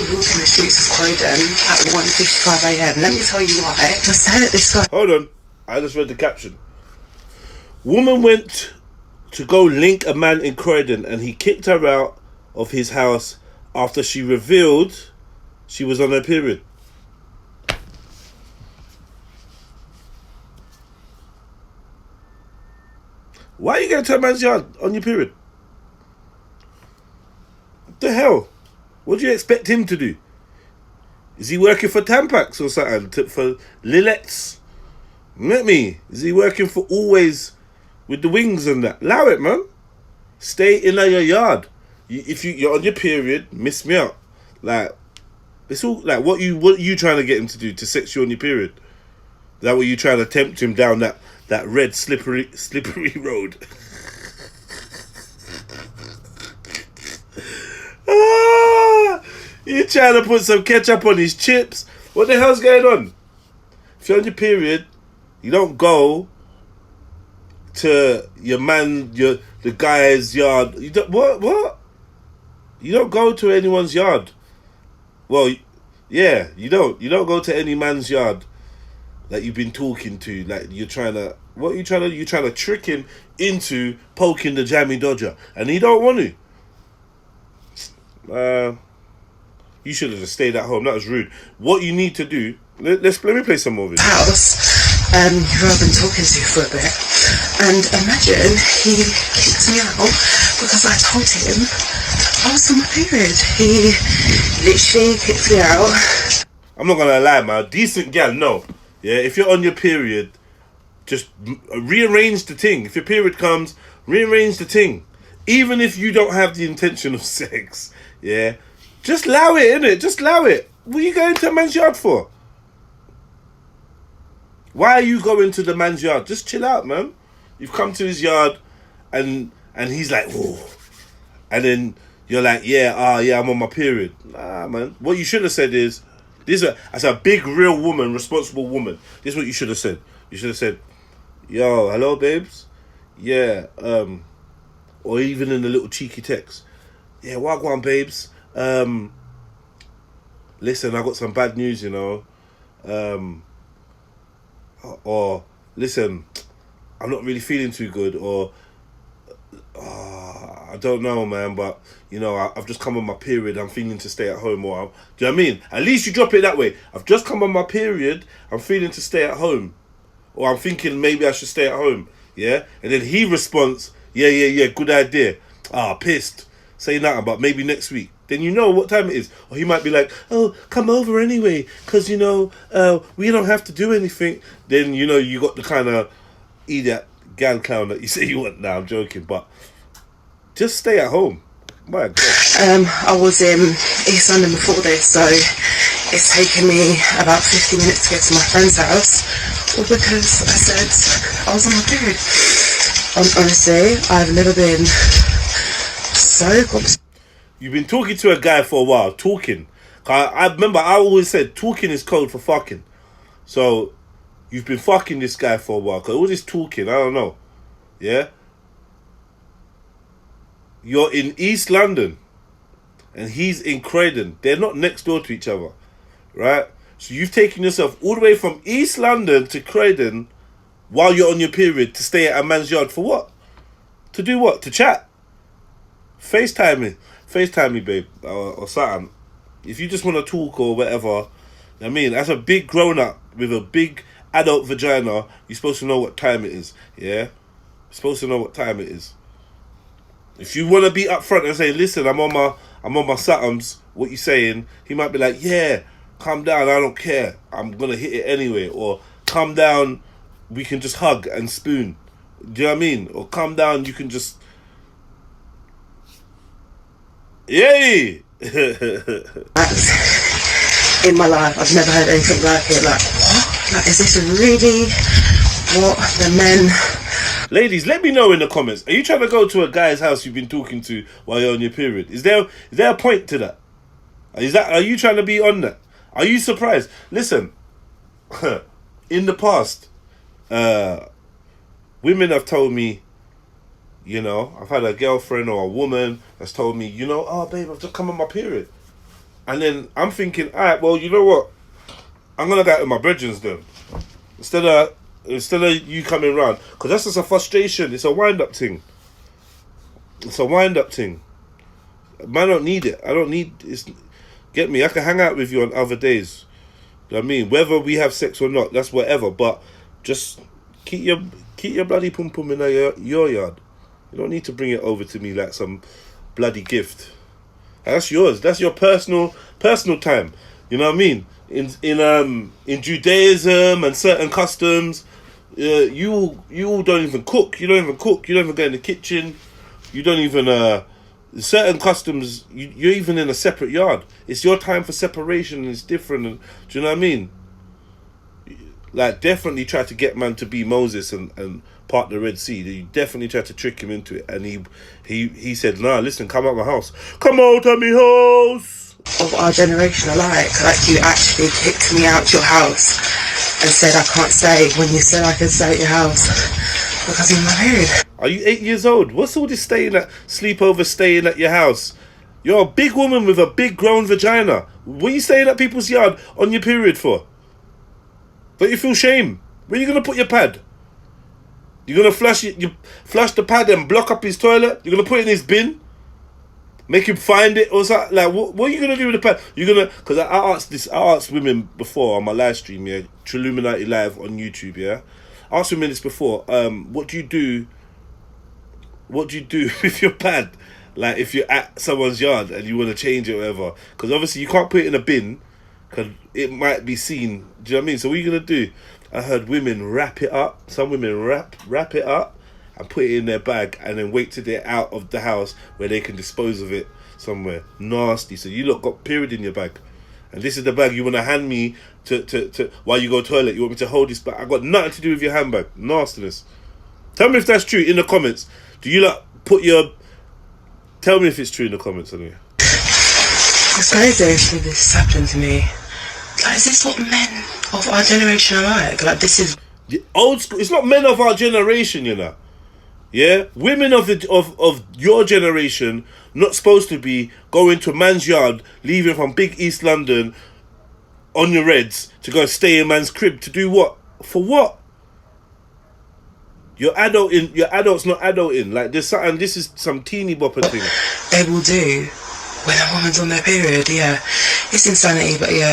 walking the streets of Croydon at 1:55 a.m. Let me tell you why. I said it this guy. Hold on. I just read the caption. Woman went to go link a man in Croydon and he kicked her out of his house after she revealed she was on her period. Why are you going to a man's yard on your period? What the hell? What do you expect him to do? Is he working for Tampax or something? For Lillettes? Let me. Is he working for Always with the wings and that? Allow it, man. Stay in your yard. If you're on your period, miss me out. Like, it's all like what you trying to get him to do to sex you on your period? Is that what you trying to tempt him down that red slippery road? You trying to put some ketchup on his chips? What the hell's going on? If you're on your period, you don't go to your man, the guy's yard. You don't what? You don't go to anyone's yard. Well, yeah, you don't. You don't go to any man's yard that you've been talking to. Like you're trying to. What are you trying to? You're trying to trick him into poking the jammy dodger, and he don't want to. You should have just stayed at home. That was rude. What you need to do. Let me play some more of it. House, who I've been talking to for a bit, and imagine he kicked me out because I told him I was on my period. He literally kicked me out. I'm not gonna lie, man. Decent gal, no. Yeah, if you're on your period, just rearrange the thing. If your period comes, rearrange the thing. Even if you don't have the intention of sex, yeah, just allow it, innit? Just allow it. What are you going to a man's yard for? Why are you going to the man's yard? Just chill out, man. You've come to his yard, and he's like, whoa. And then you're like, yeah, I'm on my period. Nah, man. What you should have said is, as a big, real woman, responsible woman, this is what you should have said. You should have said, yo, hello, babes. Yeah, or even in a little cheeky text. Yeah, wagwan, babes. Listen, I got some bad news, you know. Or listen, I'm not really feeling too good, or I don't know, man, but you know, I've just come on my period, I'm feeling to stay at home, or do you know what I mean? At least you drop it that way. I've just come on my period, I'm feeling to stay at home, or I'm thinking maybe I should stay at home, yeah? And then he responds, yeah, good idea. Pissed. Say nothing, but maybe next week. Then you know what time it is. Or he might be like, oh, come over anyway, because, you know, we don't have to do anything. Then, you know, you got the kind of idiot gal clown that you say you want. Nah, I'm joking, but just stay at home. My God. I was in East London before this, so it's taken me about 50 minutes to get to my friend's house. All because I said I was on my period. Honestly, I've never been so confused. You've been talking to a guy for a while, talking. I remember I always said talking is code for fucking. So, you've been fucking this guy for a while. Because all this talking, I don't know. Yeah? You're in East London. And he's in Croydon. They're not next door to each other. Right? So, you've taken yourself all the way from East London to Croydon while you're on your period to stay at a man's yard for what? To do what? To chat? FaceTime me, babe, or something. If you just want to talk or whatever, I mean, as a big grown-up with a big adult vagina, you're supposed to know what time it is, yeah? You're supposed to know what time it is. If you want to be upfront and say, listen, I'm on my somethings, what you saying, he might be like, yeah, calm down, I don't care, I'm going to hit it anyway, or calm down, we can just hug and spoon, do you know what I mean? Or calm down, you can just... Yay! In my life, I've never heard anything like it. Like, what? Like, is this really what the men... Ladies, let me know in the comments. Are you trying to go to a guy's house you've been talking to while you're on your period? Is there a point to that? Are you trying to be on that? Are you surprised? Listen, in the past, women have told me, you know, I've had a girlfriend or a woman that's told me, you know, oh, babe, I've just come on my period. And then I'm thinking, alright, well, you know what? I'm gonna go out with my brethrens then. Instead of you coming round. Because that's just a frustration. It's a wind-up thing. It's a wind-up thing. Man, I don't need it. I don't need... Get me? I can hang out with you on other days. You know what I mean? Whether we have sex or not, that's whatever. But just keep your bloody pum-pum in your yard. You don't need to bring it over to me like some bloody gift. That's yours. That's your personal time. You know what I mean? In Judaism and certain customs, you all don't even cook. You don't even cook. You don't even go in the kitchen. You don't even certain customs. You're even in a separate yard. It's your time for separation. And it's different. And, do you know what I mean? Like, definitely try to get man to be Moses and part the Red Sea. You definitely tried to trick him into it, and he said, "Nah, listen, come out my house. Come out of my house." Of our generation alike, like you actually kicked me out your house and said I can't stay when you said I could stay at your house because I'm my period. Are you 8 years old? What's all this staying at your house? You're a big woman with a big grown vagina. What are you staying at people's yard on your period for? Don't you feel shame? Where are you gonna put your pad? You're gonna flush the pad and block up his toilet? You're gonna put it in his bin? Make him find it or something? Like, what are you gonna do with the pad? You're gonna... Because I asked women before on my live stream, yeah, Triluminati Live on YouTube, yeah. I asked women this before. What do you do with your pad? Like, if you're at someone's yard and you want to change it or whatever. Because obviously you can't put it in a bin because it might be seen. Do you know what I mean? So what are you gonna do? I heard women wrap it up. Some women wrap it up and put it in their bag and then wait till they're out of the house where they can dispose of it somewhere. Nasty. So you lot got period in your bag. And this is the bag you want to hand me to while you go to the toilet. You want me to hold this bag. I got nothing to do with your handbag. Nastiness. Tell me if that's true in the comments. Do you lot put your... Tell me if it's true in the comments anyway. It's crazy if this happened to me. Like, is this what men of our generation are like? Like, this is... The old school... It's not men of our generation, you know. Yeah, women of your generation not supposed to be going to a man's yard, leaving from big East London on your reds to go stay in man's crib to do what? For what? Your adult's not adulting. Like, there's something. This is some teeny bopper thing. They will do when a woman's on their period. Yeah, it's insanity, but yeah.